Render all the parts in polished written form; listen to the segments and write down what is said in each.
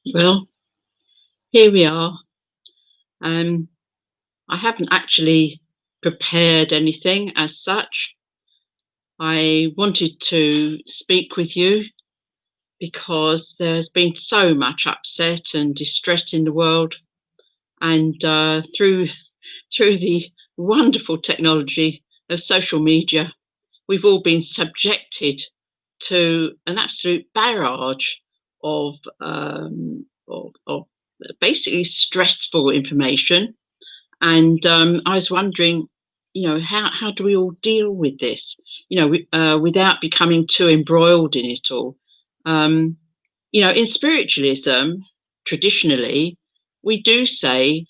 Well, here we are. I haven't actually prepared anything as such. I wanted to speak with you because there's been so much upset and distress in the world, and through the wonderful technology of social media, we've all been subjected to an absolute barrage of of basically stressful information. And I was wondering, how do we all deal with this? Without becoming too embroiled in it all. Um, in spiritualism, traditionally, we do say,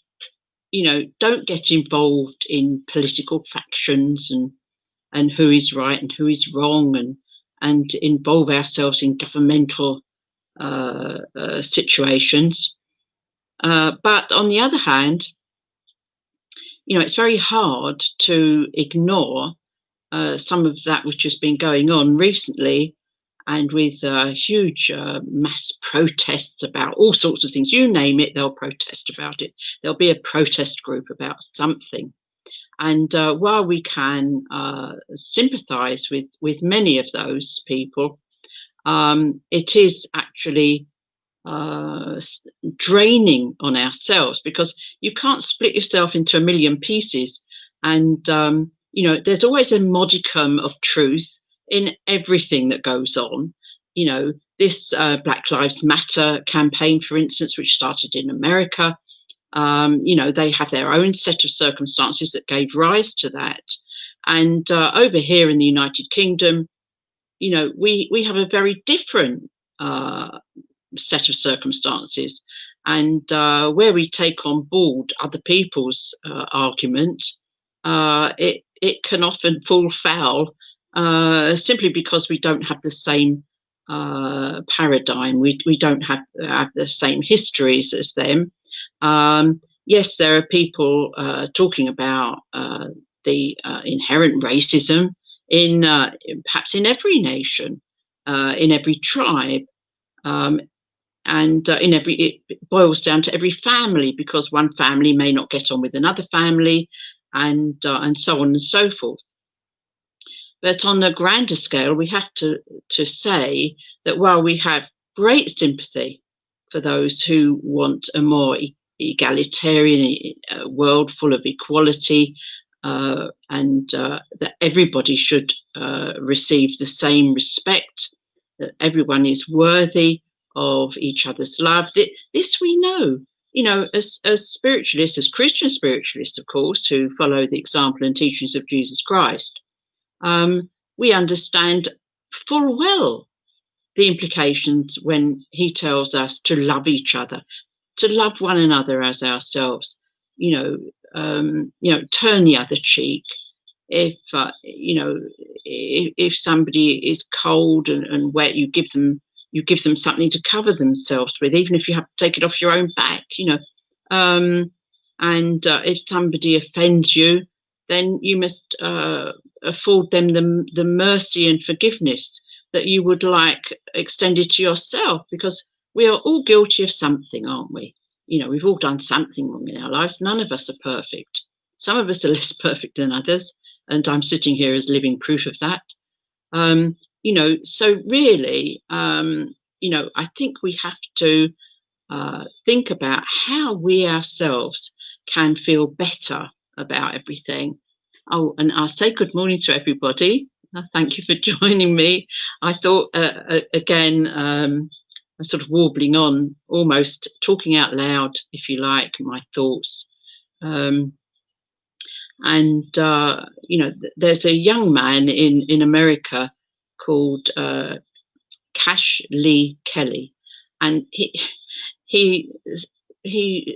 don't get involved in political factions and who is right and who is wrong, and involve ourselves in governmental situations. But on the other hand, it's very hard to ignore some of that which has been going on recently, and with huge mass protests about all sorts of things. You name it, they'll protest about it. There'll be a protest group about something. And while we can sympathise with many of those people, it is actually draining on ourselves, because you can't split yourself into a million pieces. And there's always a modicum of truth in everything that goes on. This Black Lives Matter campaign, for instance, which started in America, they have their own set of circumstances that gave rise to that. And over here in the United Kingdom, we have a very different set of circumstances, and where we take on board other people's argument, it can often fall foul, simply because we don't have the same paradigm. We don't have the same histories as them. Yes, there are people talking about the inherent racism in perhaps in every nation, in every tribe. And it boils down to every family, because one family may not get on with another family, and so on and so forth. But on a grander scale, we have to say that while we have great sympathy for those who want a more egalitarian world full of equality, and that everybody should receive the same respect, that everyone is worthy of each other's love. This we know, as spiritualists, as Christian spiritualists, of course, who follow the example and teachings of Jesus Christ. We understand full well the implications when he tells us to love each other, to love one another as ourselves. Turn the other cheek. If somebody is cold and wet, you give them something to cover themselves with, even if you have to take it off your own back. And if somebody offends you, then you must afford them the mercy and forgiveness that you would like extended to yourself, because we are all guilty of something, aren't we? We've all done something wrong in our lives. None of us are perfect. Some of us are less perfect than others, and I'm sitting here as living proof of that. So really, I think we have to think about how we ourselves can feel better about everything. Oh, and I'll say good morning to everybody. Thank you for joining me. I thought, again, I'm sort of warbling on, almost talking out loud, if you like, my thoughts. There's a young man in America called Cash Lee Kelly, and he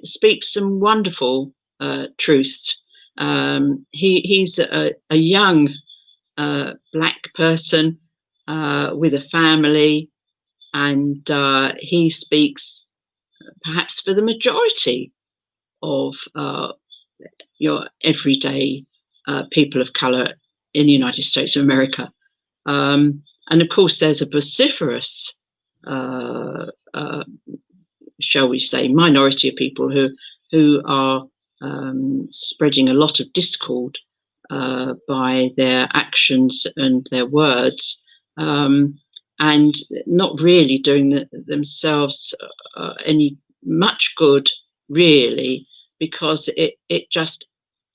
speaks some wonderful truths. He's a young Black person with a family, and he speaks perhaps for the majority of your everyday people of colour in the United States of America. And of course, there's a vociferous shall we say, minority of people who are spreading a lot of discord by their actions and their words, and not really doing themselves any much good, really, because it just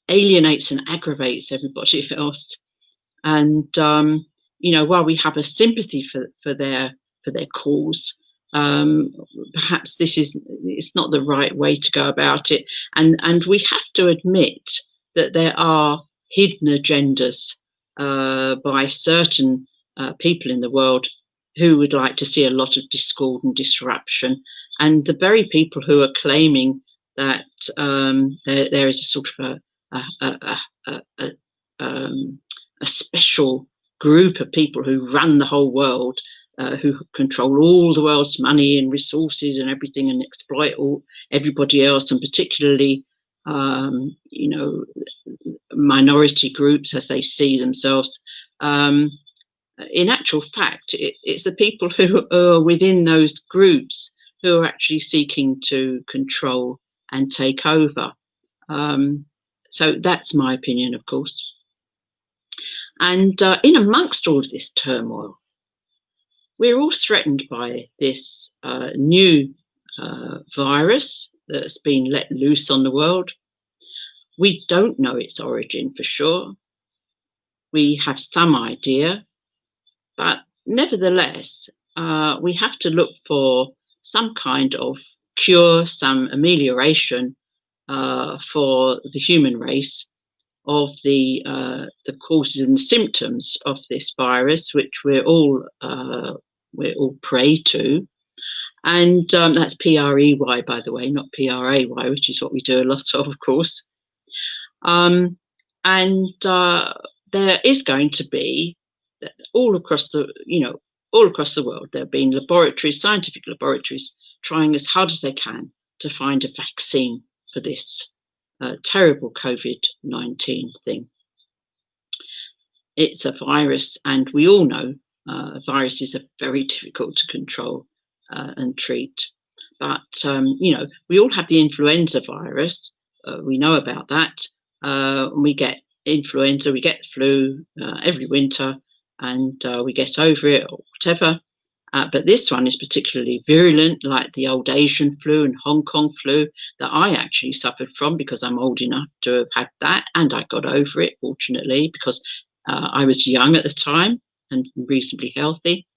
alienates and aggravates everybody else. And while we have a sympathy for their cause, perhaps it's not the right way to go about it. And we have to admit that there are hidden agendas by certain people in the world who would like to see a lot of discord and disruption. And the very people who are claiming that there is a sort of a special group of people who run the whole world, who control all the world's money and resources and everything, and exploit everybody else, and particularly minority groups as they see themselves. In actual fact, it's the people who are within those groups who are actually seeking to control and take over. So that's my opinion, of course. And in amongst all of this turmoil, we're all threatened by this new virus that's been let loose on the world. We don't know its origin for sure. We have some idea, but nevertheless, we have to look for some kind of cure, some amelioration for the human race of the causes and symptoms of this virus, which we're all prey to. And that's PREY, by the way, not PRAY, which is what we do a lot of course. And there is going to be all across the world. There have been laboratories, scientific laboratories, trying as hard as they can to find a vaccine for this terrible COVID-19 thing. It's a virus, and we all know viruses are very difficult to control and treat. But we all have the influenza virus. We know about that. We get influenza, we get flu every winter, and we get over it or whatever. But this one is particularly virulent, like the old Asian flu and Hong Kong flu that I actually suffered from because I'm old enough to have had that, and I got over it, fortunately, because I was young at the time and reasonably healthy.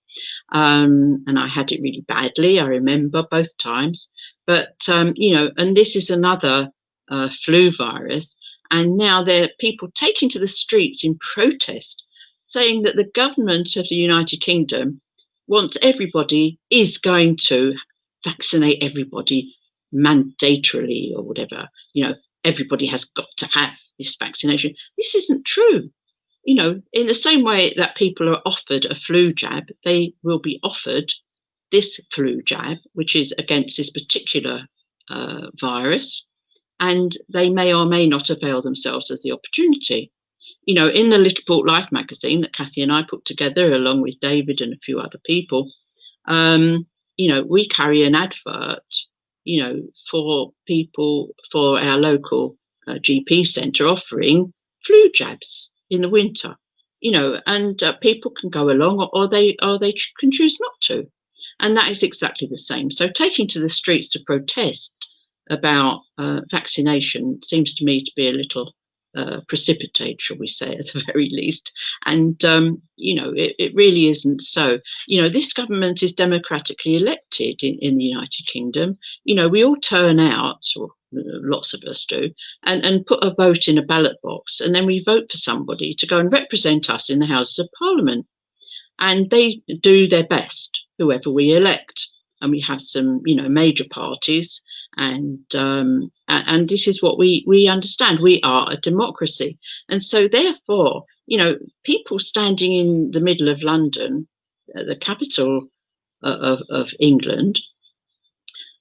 And I had it really badly, I remember, both times. But, and this is another flu virus. And now there are people taking to the streets in protest, saying that the government of the United Kingdom wants is going to vaccinate everybody mandatorily or whatever. Everybody has got to have this vaccination. This isn't true. In the same way that people are offered a flu jab, they will be offered this flu jab, which is against this particular virus, and they may or may not avail themselves of the opportunity. In the Little Port Life magazine that Kathy and I put together, along with David and a few other people, we carry an advert, for people, for our local GP centre offering flu jabs in the winter, and people can go along or they can choose not to. And that is exactly the same. So taking to the streets to protest about vaccination seems to me to be a little precipitate, shall we say, at the very least. And it really isn't so. This government is democratically elected in the United Kingdom. We all turn out, or lots of us do, and put a vote in a ballot box, and then we vote for somebody to go and represent us in the Houses of Parliament, and they do their best, whoever we elect. And we have some major parties, and this is what we understand. We are a democracy, and so therefore people standing in the middle of London, the capital of England,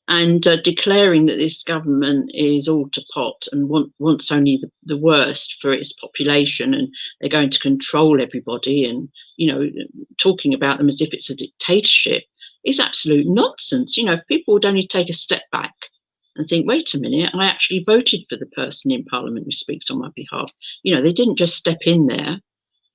and declaring that this government is all to pot and wants only the worst for its population, and they're going to control everybody, and talking about them as if it's a dictatorship. is absolute nonsense. You know, if people would only take a step back and think, wait a minute, I actually voted for the person in Parliament who speaks on my behalf. You know, they didn't just step in there.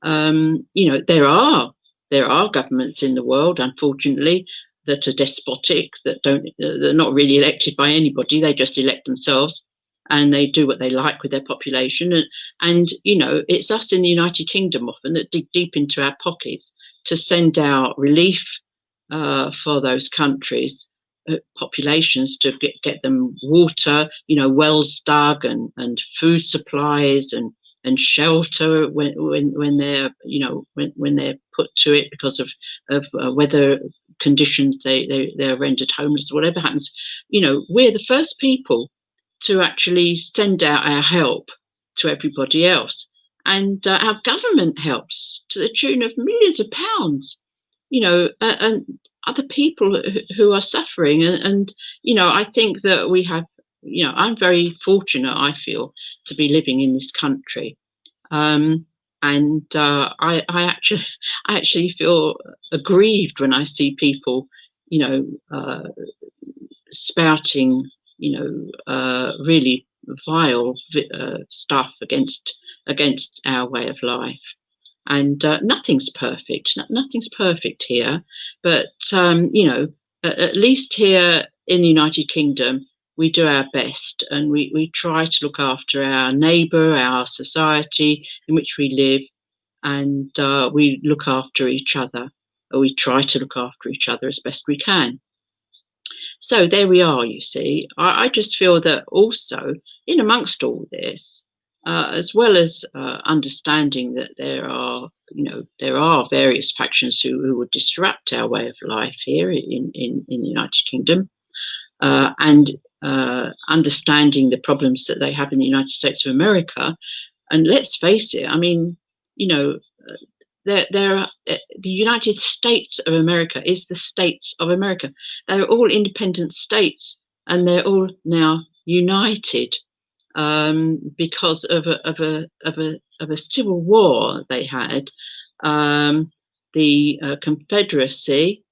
You know, there are governments in the world, unfortunately, that are despotic, that they're not really elected by anybody. They just elect themselves, and they do what they like with their population. And you know, it's us in the United Kingdom often that dig deep into our pockets to send out relief for those countries, populations, to get them water, you know, wells dug, and food supplies, and shelter when they're, you know, when they're put to it because of weather conditions, they're rendered homeless, whatever happens. You know, we're the first people to actually send out our help to everybody else, and our government helps to the tune of millions of pounds, you know, and other people who are suffering. And you know, I think that we have, you know, I'm very fortunate, I feel, to be living in this country. And I actually feel aggrieved when I see people, you know, spouting, you know, really vile stuff against our way of life. And nothing's perfect. Nothing's perfect here, but you know, at least here in the United Kingdom, we do our best, and we try to look after our neighbour, our society in which we live, and we look after each other. Or we try to look after each other as best we can. So there we are. You see, I just feel that also in amongst all this, as well as understanding that there are, you know, there are various factions who would disrupt our way of life here in the United Kingdom, and understanding the problems that they have in the United States of America. And let's face it, I mean, you know, the United States of America is the states of America. They're all independent states, and they're all now united because of a civil war they had. The Confederacy,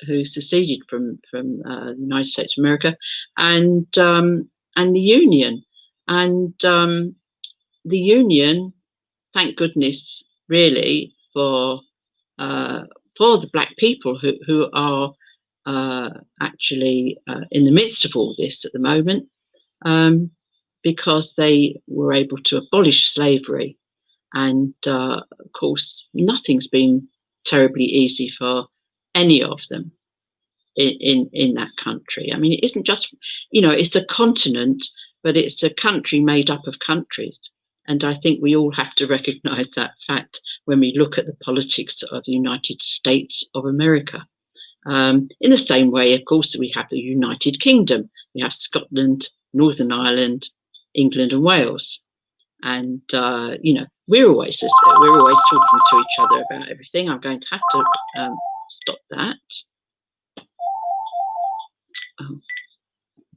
who seceded from the United States of America, and the Union, and the Union, thank goodness, really, for the black people who are actually in the midst of all this at the moment, because they were able to abolish slavery. And of course, nothing's been terribly easy for any of them in that country. I mean, it isn't just, you know, it's a continent, but it's a country made up of countries. And I think we all have to recognise that fact when we look at the politics of the United States of America. In the same way, of course, we have the United Kingdom. We have Scotland, Northern Ireland, England, and Wales. And you know, we're always talking to each other about everything. I'm going to have to stop that.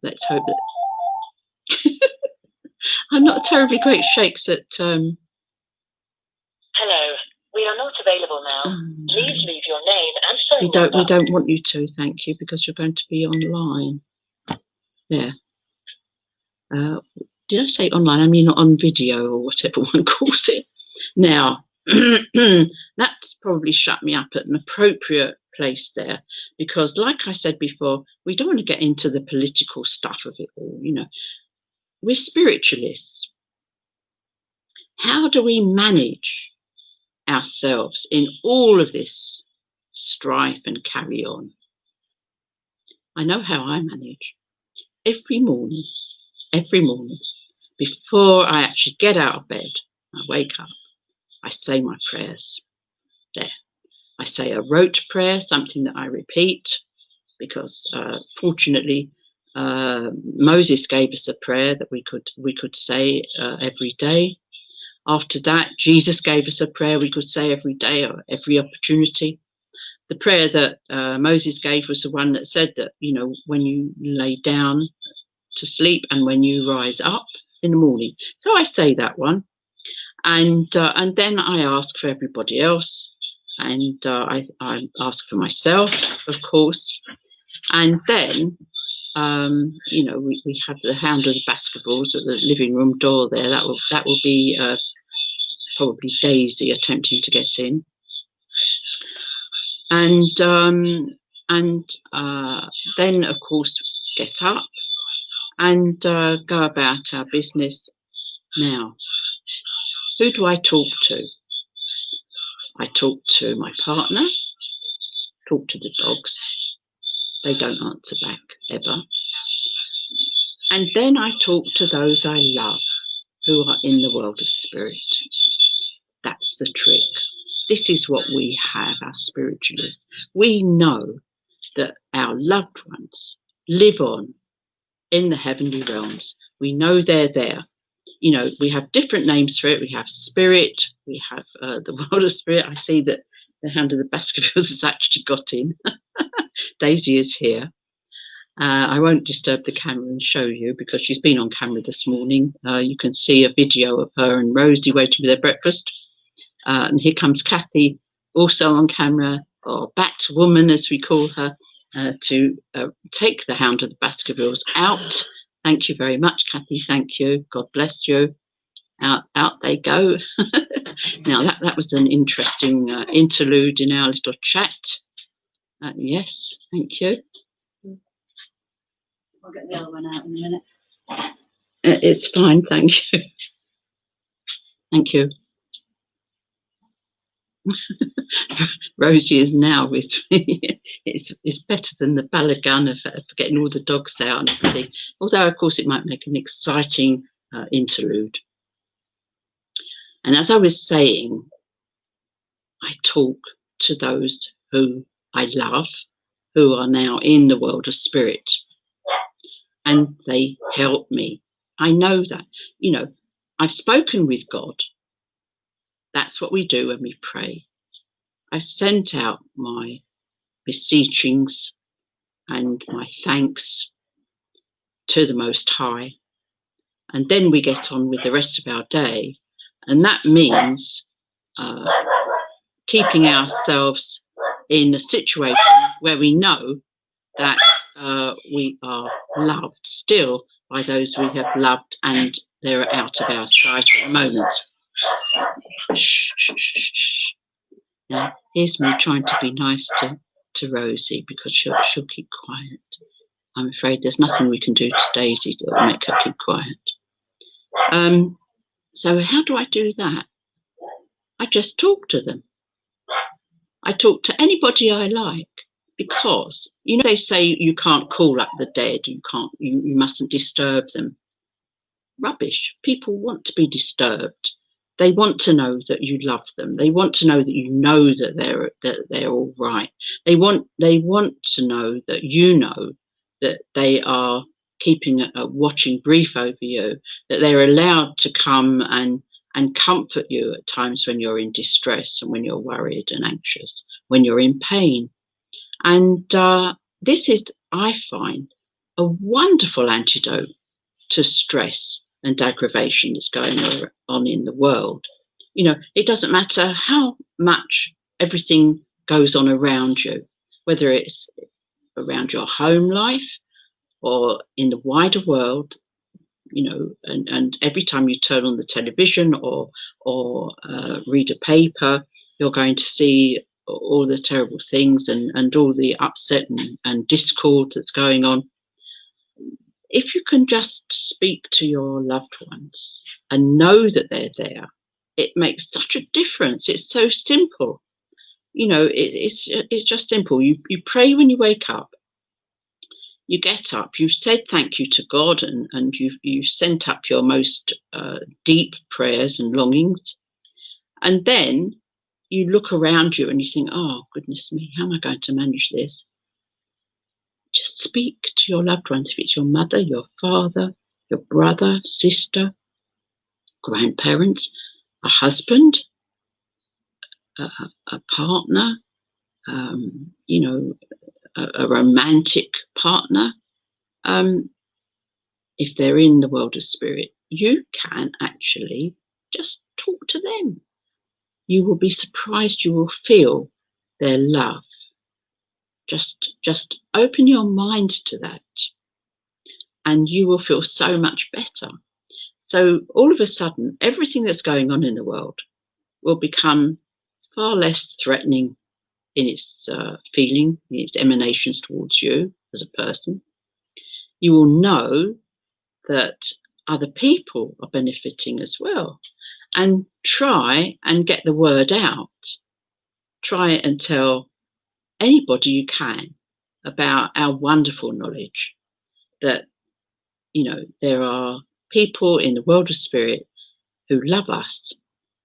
Let's hope that I'm not terribly great shakes at. Hello, we are not available now. Please leave your name and phone number. We don't want you to, thank you, because you're going to be online. There. Did I say online? I mean on video, or whatever one calls it. Now, that's probably shut me up at an appropriate place there, because like I said before, we don't want to get into the political stuff of it all. You know, we're spiritualists. How do we manage ourselves in all of this strife and carry on? I know how I manage. Every morning, before I actually get out of bed, I wake up, I say my prayers. There. I say a rote prayer, something that I repeat, because fortunately Moses gave us a prayer that we could say every day. After that, Jesus gave us a prayer we could say every day or every opportunity. The prayer that Moses gave was the one that said that, you know, when you lay down to sleep and when you rise up in the morning. So I say that one, and then I ask for everybody else, and I ask for myself, of course, And then, you know, we have the Hound of the Baskervilles at the living room door there. That will be probably Daisy attempting to get in. And then, of course, get up and go about our business. Now, who do I talk to? I talk to my partner, talk to the dogs. They don't answer back, ever. And then I talk to those I love who are in the world of spirit. That's the trick. This is what we have, our spiritualists. We know that our loved ones live on in the heavenly realms. We know they're there. You know, we have different names for it. We have spirit, we have the world of spirit. I see that the Hound of the Baskervilles has actually got in. Daisy is here. I won't disturb the camera and show you because she's been on camera this morning. You can see a video of her and Rosie waiting for their breakfast. And here comes Kathy, also on camera, or Batwoman as we call her, to take the Hound of the Baskervilles out. Thank you very much, Kathy. Thank you. God bless you. Out they go. Now that was an interesting interlude in our little chat. Yes, thank you. I'll get the other one out in a minute. It's fine, thank you. Thank you. Rosie is now with me. It's better than the balagana for getting all the dogs out and everything. Although, of course, it might make an exciting interlude. And as I was saying, I talk to those who I love, who are now in the world of spirit, and they help me. I know that. You know, I've spoken with God. That's what we do when we pray. I sent out my beseechings and my thanks to the Most High. And then we get on with the rest of our day. And that means keeping ourselves in a situation where we know that we are loved still by those we have loved and they're out of our sight at the moment. Shh, shh, shh, shh. Now, here's me trying to be nice to Rosie because she'll keep quiet. I'm afraid there's nothing we can do to Daisy that will make her keep quiet. So how do I do that? I just talk to them. I talk to anybody I like because, you know, they say you can't call up the dead, you mustn't disturb them. Rubbish. People want to be disturbed. They want to know that you love them. They want to know that you know that they're all right. They want to know that you know that they are keeping a watching brief over you, that they're allowed to come and comfort you at times when you're in distress and when you're worried and anxious, when you're in pain. And this is, I find, a wonderful antidote to stress and aggravation that's going on in the world. You know, it doesn't matter how much everything goes on around you, whether it's around your home life or in the wider world, you know, and every time you turn on the television or read a paper, you're going to see all the terrible things and all the upset and discord that's going on. If you can just speak to your loved ones and know that they're there, it makes such a difference. It's so simple. You know, it's just simple. You pray when you wake up. You get up, you've said thank you to God and you've sent up your most deep prayers and longings. And then you look around you and you think, oh, goodness me, how am I going to manage this? Just speak to your loved ones. If it's your mother, your father, your brother, sister, grandparents, a husband, a partner, you know, a romantic partner. If they're in the world of spirit, you can actually just talk to them. You will be surprised. You will feel their love. Just open your mind to that, and you will feel so much better. So all of a sudden, everything that's going on in the world will become far less threatening in its feeling, in its emanations towards you as a person. You will know that other people are benefiting as well, and try and get the word out. Try and tell anybody you can about our wonderful knowledge that, you know, there are people in the world of spirit who love us,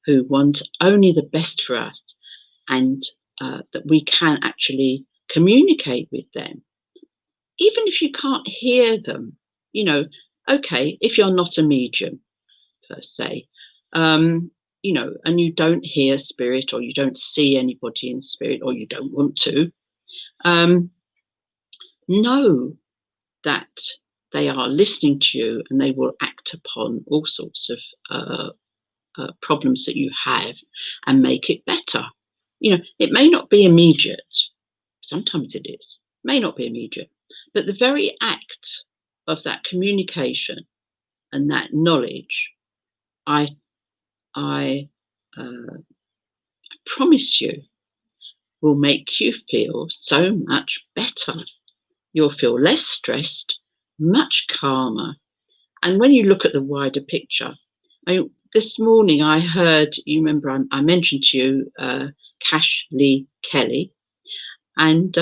who want only the best for us, and that we can actually communicate with them. Even if you can't hear them, you know, okay, if you're not a medium per se, you know, and you don't hear spirit, or you don't see anybody in spirit, or you don't want to, know that they are listening to you, and they will act upon all sorts of problems that you have and make it better. You know, it may not be immediate. Sometimes it is. It may not be immediate. But the very act of that communication and that knowledge, I promise you, will make you feel so much better. You'll feel less stressed, much calmer. And when you look at the wider picture, this morning I heard, you remember I mentioned to you Cash Lee Kelly, and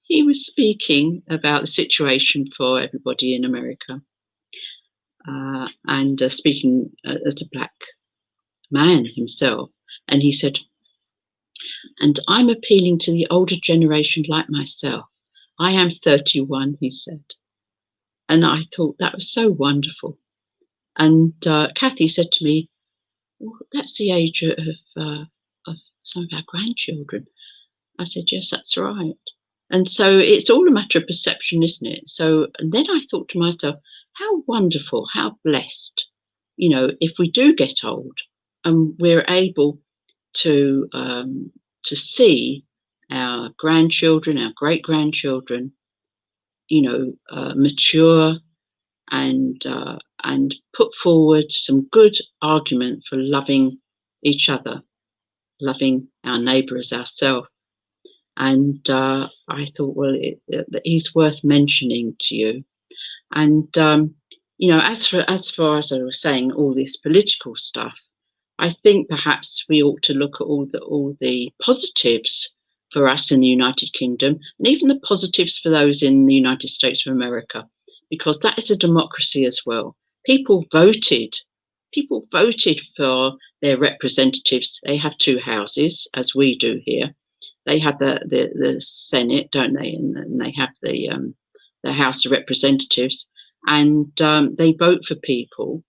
he was speaking about the situation for everybody in America, and speaking as a black man himself. And he said, and I'm appealing to the older generation like myself. I am 31, he said. And I thought that was so wonderful. And Kathy said to me, well, that's the age of some of our grandchildren. I said, yes, that's right. And so it's all a matter of perception, isn't it? So, and then I thought to myself, how wonderful, how blessed, you know, if we do get old and we're able to see our grandchildren, our great-grandchildren, you know, mature and put forward some good argument for loving each other, loving our neighbour as ourselves. And I thought, well, he's worth mentioning to you. And you know, as far as I was saying, all this political stuff, I think perhaps we ought to look at all the positives for us in the United Kingdom, and even the positives for those in the United States of America, because that is a democracy as well. People voted for their representatives. They have two houses, as we do here. They have the Senate, don't they? And they have the House of Representatives, and they vote for people.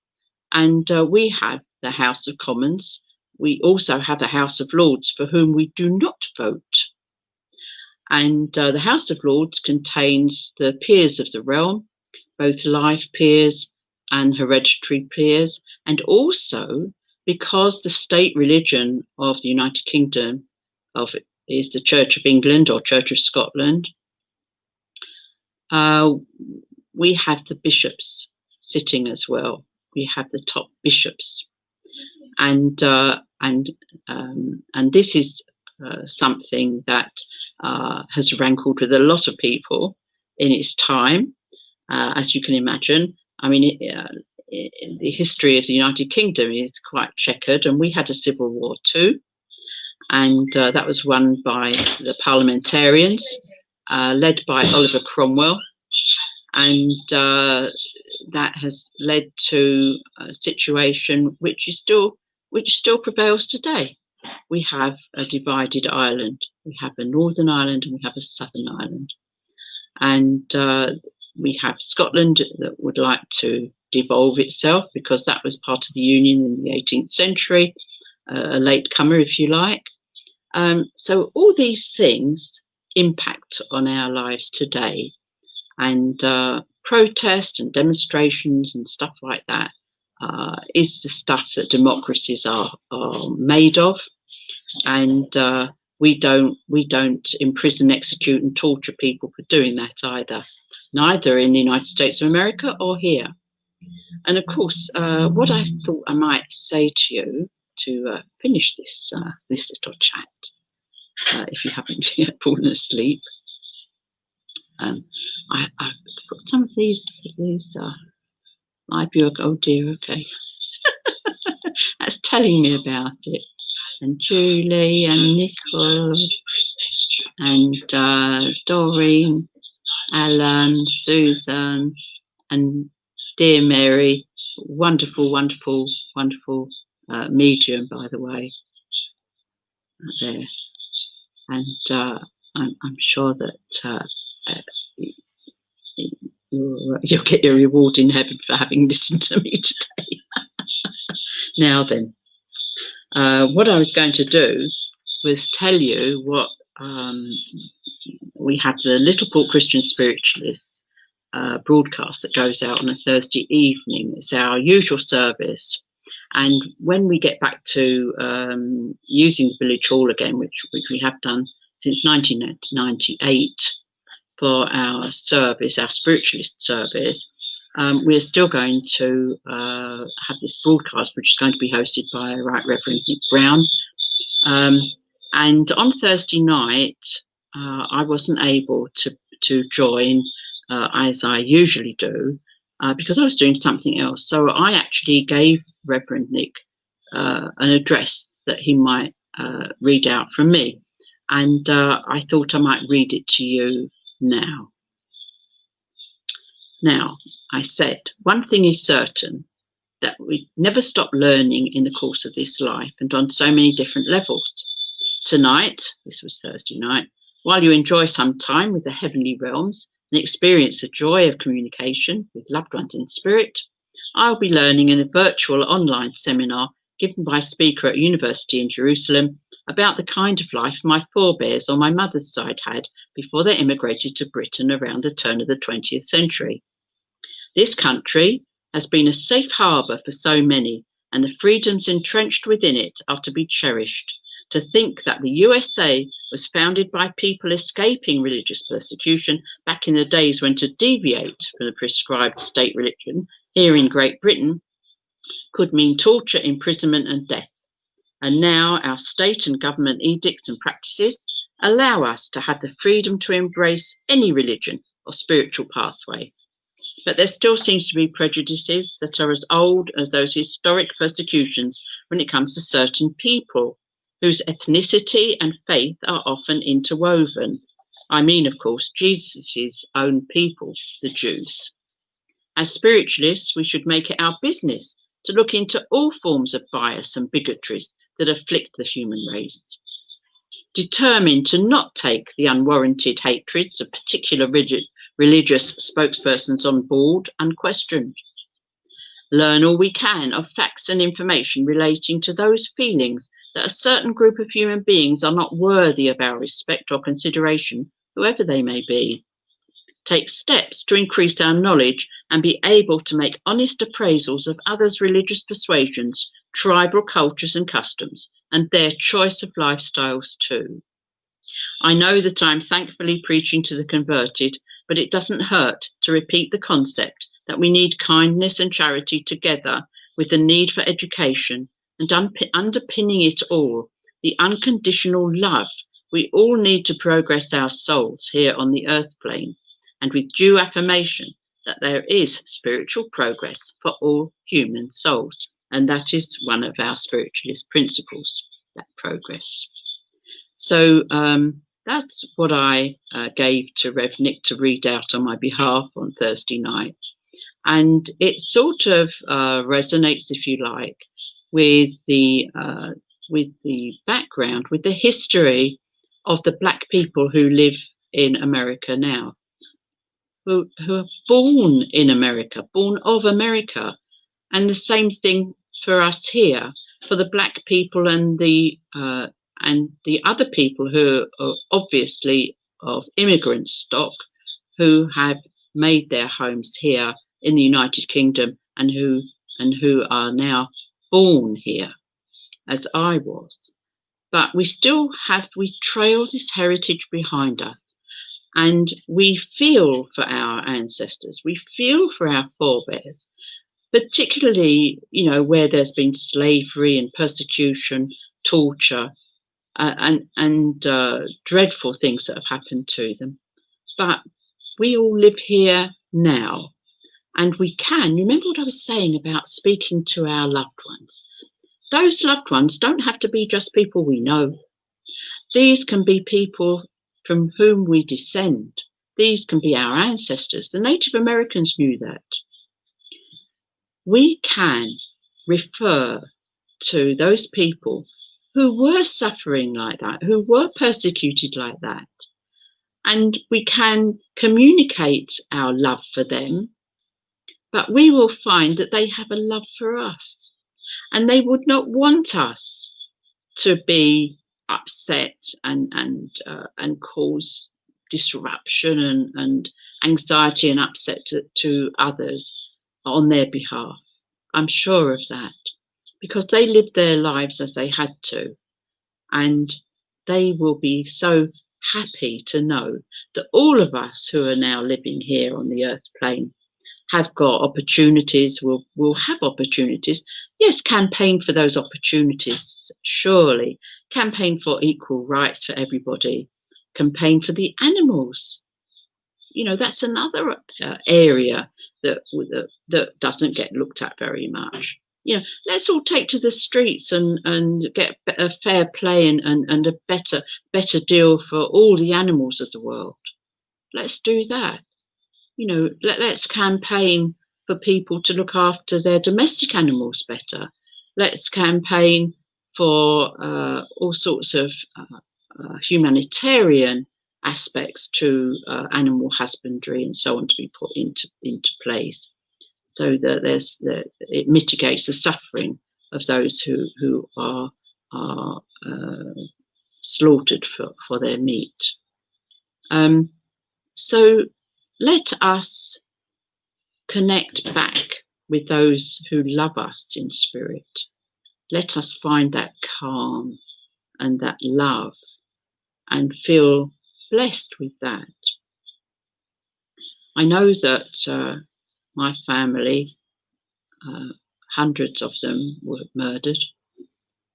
And we have the House of Commons. We also have the House of Lords, for whom we do not vote. And the House of Lords contains the peers of the realm, both life peers and hereditary peers, and also, because the state religion of the United Kingdom is the Church of England or Church of Scotland, we have the bishops sitting as well. We have the top bishops, and this is something that has rankled with a lot of people in its time, as you can imagine. I mean, the history of the United Kingdom is quite checkered, and we had a civil war too, and that was won by the parliamentarians, led by Oliver Cromwell, and that has led to a situation which still prevails today. We have a divided Ireland. We have a Northern Ireland and we have a Southern Ireland, and we have Scotland that would like to devolve itself, because that was part of the Union in the 18th century, a latecomer, if you like. So all these things impact on our lives today, and protest and demonstrations and stuff like that is the stuff that democracies are made of. And we don't imprison, execute, and torture people for doing that either, neither in the United States of America or here. And of course, what I thought I might say to you to finish this this little chat, if you haven't yet fallen asleep, I've got some of these live viewer. Oh dear, okay. That's telling me about it. And Julie and Nicole and Doreen, Alan, Susan, and dear Mary. Wonderful, wonderful, wonderful medium, by the way, there. And I'm sure that you'll get your reward in heaven for having listened to me today. Now then, what I was going to do was tell you what we have the Little Port Christian Spiritualist broadcast that goes out on a Thursday evening. It's our usual service. And when we get back to using the village hall again, which we have done since 1998 for our service, our spiritualist service, we're still going to have this broadcast, which is going to be hosted by Right Reverend Nick Brown. And on Thursday night, I wasn't able to join as I usually do because I was doing something else. So I actually gave Reverend Nick an address that he might read out from me. And I thought I might read it to you now. Now, I said, one thing is certain, that we never stop learning in the course of this life and on so many different levels. Tonight, this was Thursday night, while you enjoy some time with the heavenly realms and experience the joy of communication with loved ones in spirit, I'll be learning in a virtual online seminar given by a speaker at a university in Jerusalem about the kind of life my forebears on my mother's side had before they immigrated to Britain around the turn of the 20th century. This country has been a safe harbour for so many, and the freedoms entrenched within it are to be cherished. To think that the USA was founded by people escaping religious persecution back in the days when to deviate from the prescribed state religion here in Great Britain could mean torture, imprisonment and death. And now our state and government edicts and practices allow us to have the freedom to embrace any religion or spiritual pathway. But there still seems to be prejudices that are as old as those historic persecutions when it comes to certain people whose ethnicity and faith are often interwoven. I mean, of course, Jesus's own people, the Jews. As spiritualists, we should make it our business to look into all forms of bias and bigotries that afflict the human race. Determined to not take the unwarranted hatreds of particular religious spokespersons on board unquestioned. Learn all we can of facts and information relating to those feelings that a certain group of human beings are not worthy of our respect or consideration, whoever they may be. Take steps to increase our knowledge and be able to make honest appraisals of others' religious persuasions, tribal cultures and customs, and their choice of lifestyles too. I know that I'm thankfully preaching to the converted, but it doesn't hurt to repeat the concept that we need kindness and charity together with the need for education, and underpinning it all, the unconditional love we all need to progress our souls here on the earth plane, and with due affirmation that there is spiritual progress for all human souls. And that is one of our spiritualist principles, that progress. So that's what I gave to Rev Nick to read out on my behalf on Thursday night. And it sort of resonates, if you like, with the background, with the history of the Black people who live in America now, who are born in America, born of America. And the same thing for us here, for the Black people and the other people who are obviously of immigrant stock, who have made their homes here in the United Kingdom and who are now born here, as I was. but we trail this heritage behind us, and we feel for our ancestors, we feel for our forebears, particularly, where there's been slavery and persecution, torture, and dreadful things that have happened to them. But we all live here now, and we can. Remember what I was saying about speaking to our loved ones? Those loved ones don't have to be just people we know. These can be people from whom we descend. These can be our ancestors. The Native Americans knew that. We can refer to those people who were suffering like that, who were persecuted like that, and we can communicate our love for them, but we will find that they have a love for us, and they would not want us to be upset and cause disruption and anxiety and upset to others on their behalf. I'm sure of that, because they lived their lives as they had to, and they will be so happy to know that all of us who are now living here on the earth plane have got opportunities, will have opportunities. Yes, campaign for those opportunities, surely. Campaign for equal rights for everybody. Campaign for the animals. That's another area that doesn't get looked at very much. Let's all take to the streets and get a fair play and a better deal for all the animals of the world. Let's do that. Let's campaign for people to look after their domestic animals better. Let's campaign for all sorts of humanitarian aspects to animal husbandry and so on to be put into place, so that it mitigates the suffering of those who are slaughtered for their meat. So let us connect back with those who love us in spirit. Let us find that calm and that love and feel blessed with that. I know that my family, hundreds of them were murdered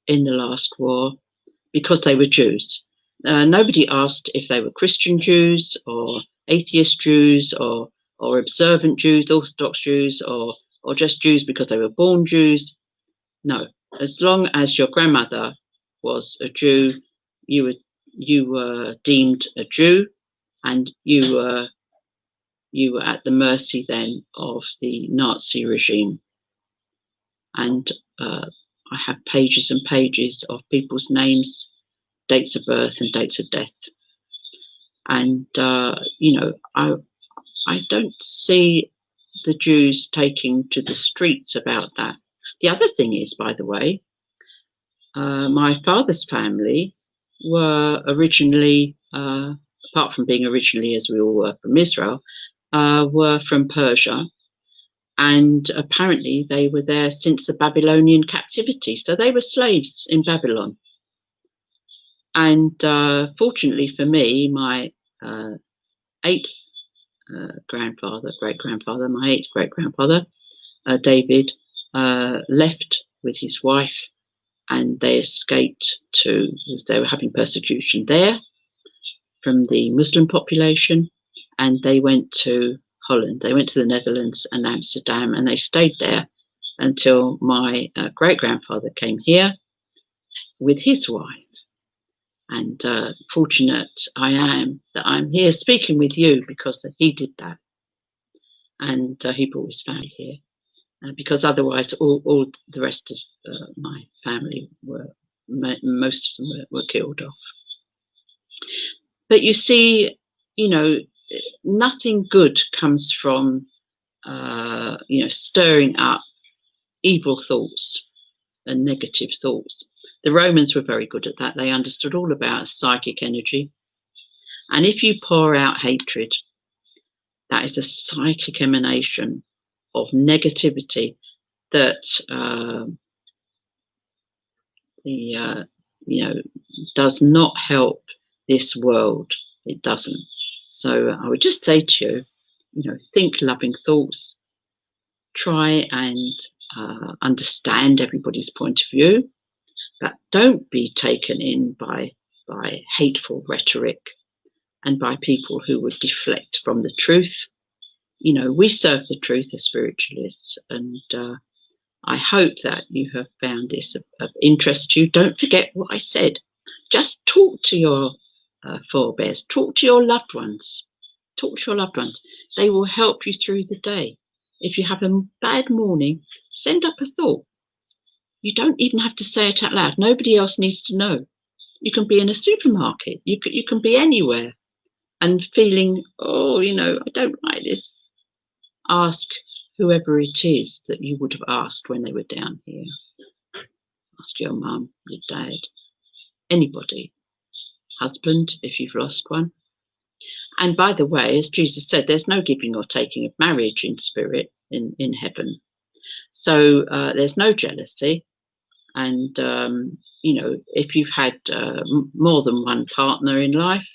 in the last war because they were Jews. Nobody asked if they were Christian Jews or atheist Jews or observant Jews, Orthodox Jews, or just Jews because they were born Jews. No, as long as your grandmother was a Jew, you were deemed a Jew, and you were at the mercy then of the Nazi regime. And I have pages and pages of people's names, dates of birth and dates of death. And, I don't see the Jews taking to the streets about that. The other thing is, by the way, my father's family were originally, apart from being originally, as we all were, from Israel, were from Persia. And apparently they were there since the Babylonian captivity. So they were slaves in Babylon. And fortunately for me, my eighth great-grandfather, David, left with his wife, and they escaped they were having persecution there from the Muslim population, and they went to Holland. They went to the Netherlands and Amsterdam, and they stayed there until my great-grandfather came here with his wife. And fortunate I am that I'm here speaking with you because he did that. And he brought his family here. Because otherwise all the rest of my family most of them were killed off. But you see, nothing good comes from, stirring up evil thoughts and negative thoughts. The Romans were very good at that. They understood all about psychic energy. And if you pour out hatred, that is a psychic emanation of negativity that does not help this world. It doesn't. So I would just say to you, think loving thoughts, try and understand everybody's point of view, but don't be taken in by hateful rhetoric and by people who would deflect from the truth. We serve the truth as spiritualists, and I hope that you have found this of interest to you. Don't forget what I said. Just talk to your forebears, talk to your loved ones. Talk to your loved ones. They will help you through the day. If you have a bad morning, send up a thought. You don't even have to say it out loud. Nobody else needs to know. You can be in a supermarket. You can be anywhere and feeling, I don't like this. Ask whoever it is that you would have asked when they were down here. Ask your mum, your dad, anybody. Husband, if you've lost one. And by the way, as Jesus said, there's no giving or taking of marriage in spirit in heaven. So there's no jealousy. And, if you've had more than one partner in life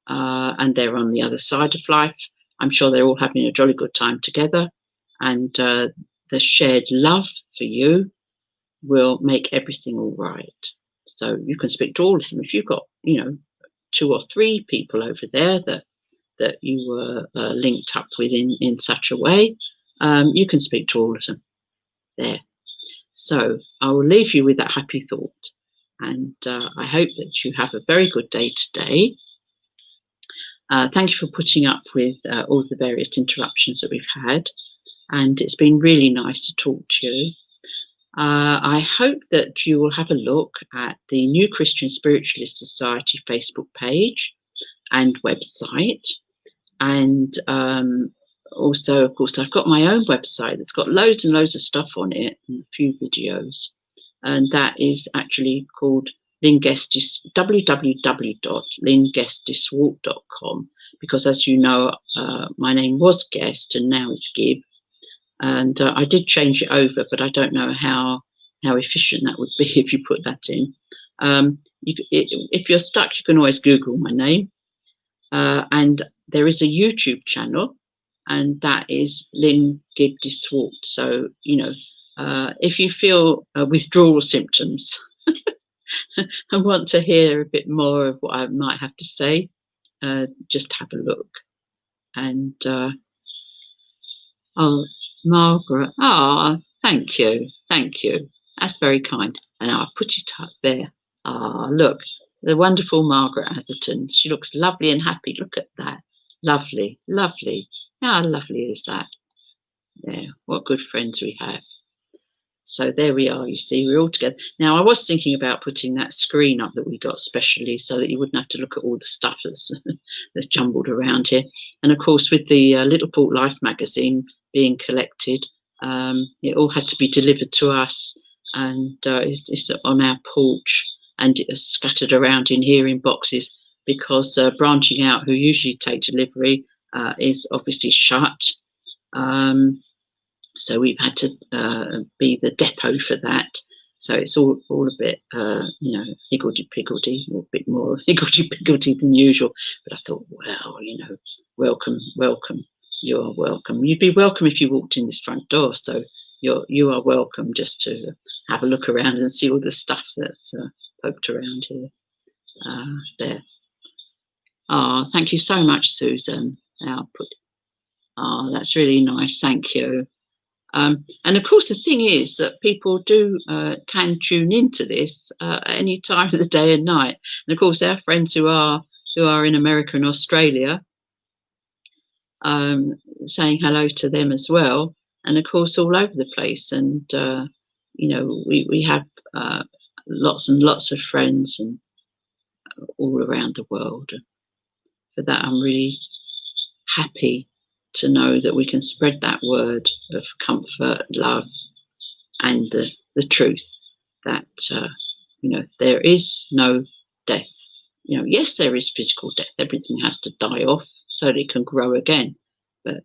and they're on the other side of life, I'm sure they're all having a jolly good time together. And the shared love for you will make everything all right. So you can speak to all of them. If you've got, 2 or 3 people over there that you were linked up with in such a way, you can speak to all of them there. So I will leave you with that happy thought, and I hope that you have a very good day today. Thank you for putting up with all the various interruptions that we've had, and it's been really nice to talk to you. I hope that you will have a look at the New Christian Spiritualist Society Facebook page and website. And also, of course, I've got my own website that's got loads and loads of stuff on it and a few videos. And that is actually called www.lynguestiswalk.com, because as you know, my name was Guest and now it's Gibb. And I did change it over, but I don't know how efficient that would be if you put that in. If you're stuck, you can always Google my name. And there is a YouTube channel, and that is Lyn Gibb-de. So, if you feel withdrawal symptoms and want to hear a bit more of what I might have to say, just have a look. And, Margaret, thank you. That's very kind. And I'll put it up there. Look, the wonderful Margaret Atherton. She looks lovely and happy. Look at that. Lovely. How lovely is that? Yeah, what good friends we have. So there we are, you see, we're all together. Now, I was thinking about putting that screen up that we got specially so that you wouldn't have to look at all the stuff that's jumbled around here. And of course, with the Little Port Life magazine being collected, it all had to be delivered to us, and it's on our porch, and it is scattered around in here in boxes because Branching Out, who usually take delivery, is obviously shut. So we've had to be the depot for that. So it's all a bit, higgledy-piggledy, or a bit more higgledy-piggledy than usual. But I thought, well, welcome. You are welcome. You'd be welcome if you walked in this front door. So you are welcome just to have a look around and see all the stuff that's poked around here. There. Thank you so much, Susan. That's really nice. Thank you. And of course, the thing is that people can tune into this at any time of the day and night. And of course, our friends who are in America and Australia, saying hello to them as well. And of course, all over the place. And we have lots and lots of friends and all around the world. For that, I'm really happy to know that we can spread that word of comfort, love, and the truth that there is no death. Yes, there is physical death. Everything has to die off so that it can grow again. But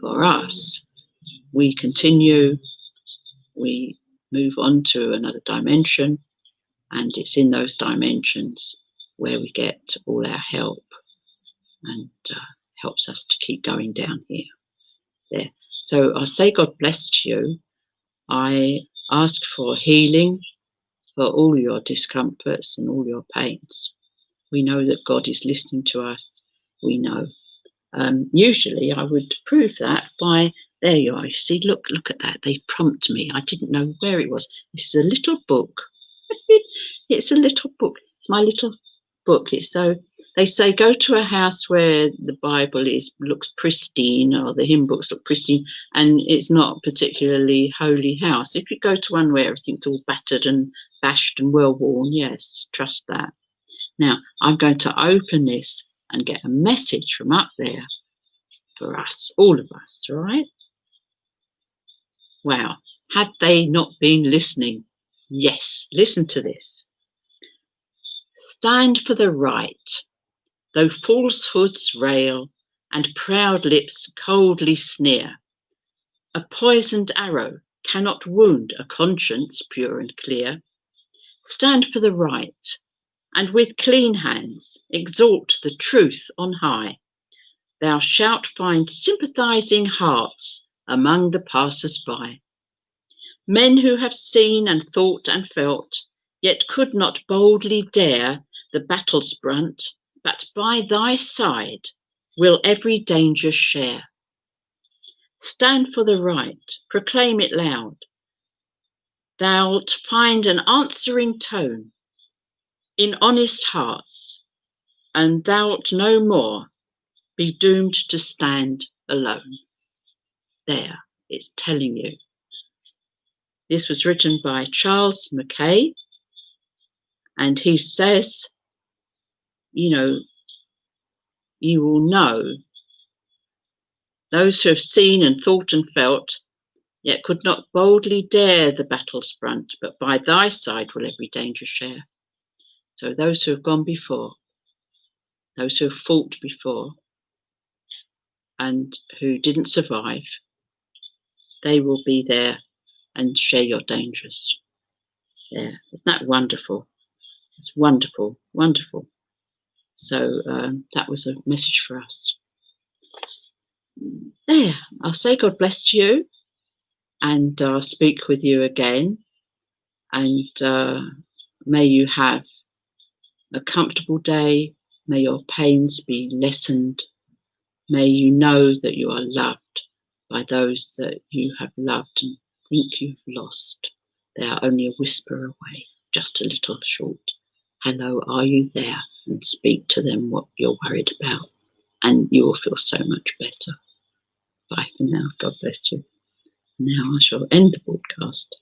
for us, we continue we move on to another dimension, and it's in those dimensions where we get all our help, and helps us to keep going down here. There. So I say God bless to you. I ask for healing for all your discomforts and all your pains. We know that God is listening to us. We know. Usually I would prove that by, there you are, you see, look at that. They prompt me. I didn't know where it was. This is a little book. It's a little book. It's my little book. It's so, they say go to a house where the Bible looks pristine, or the hymn books look pristine, and it's not a particularly holy house. If you go to one where everything's all battered and bashed and well worn, yes, trust that. Now, I'm going to open this and get a message from up there for us, all of us, right? Wow, had they not been listening? Yes, listen to this. Stand for the right, though falsehoods rail and proud lips coldly sneer. A poisoned arrow cannot wound a conscience pure and clear. Stand for the right, and with clean hands exalt the truth on high. Thou shalt find sympathizing hearts among the passers-by. Men who have seen and thought and felt, yet could not boldly dare the battle's brunt, but by thy side will every danger share. Stand for the right, proclaim it loud. Thou'lt find an answering tone in honest hearts, and thou'lt no more be doomed to stand alone. There, it's telling you. This was written by Charles Mackay, and he says, you know, you will know those who have seen and thought and felt, yet could not boldly dare the battle's front, but by thy side will every danger share. So those who have gone before, those who have fought before, and who didn't survive, they will be there and share your dangers. Yeah, isn't that wonderful? It's wonderful, wonderful. So that was a message for us. There, I'll say God bless you, and I'll speak with you again, and may you have a comfortable day. May your pains be lessened. May you know that you are loved by those that you have loved and think you've lost. They are only a whisper away, just a little short. Hello, are you there? And speak to them what you're worried about, and you will feel so much better. Bye for now. God bless you. Now I shall end the broadcast.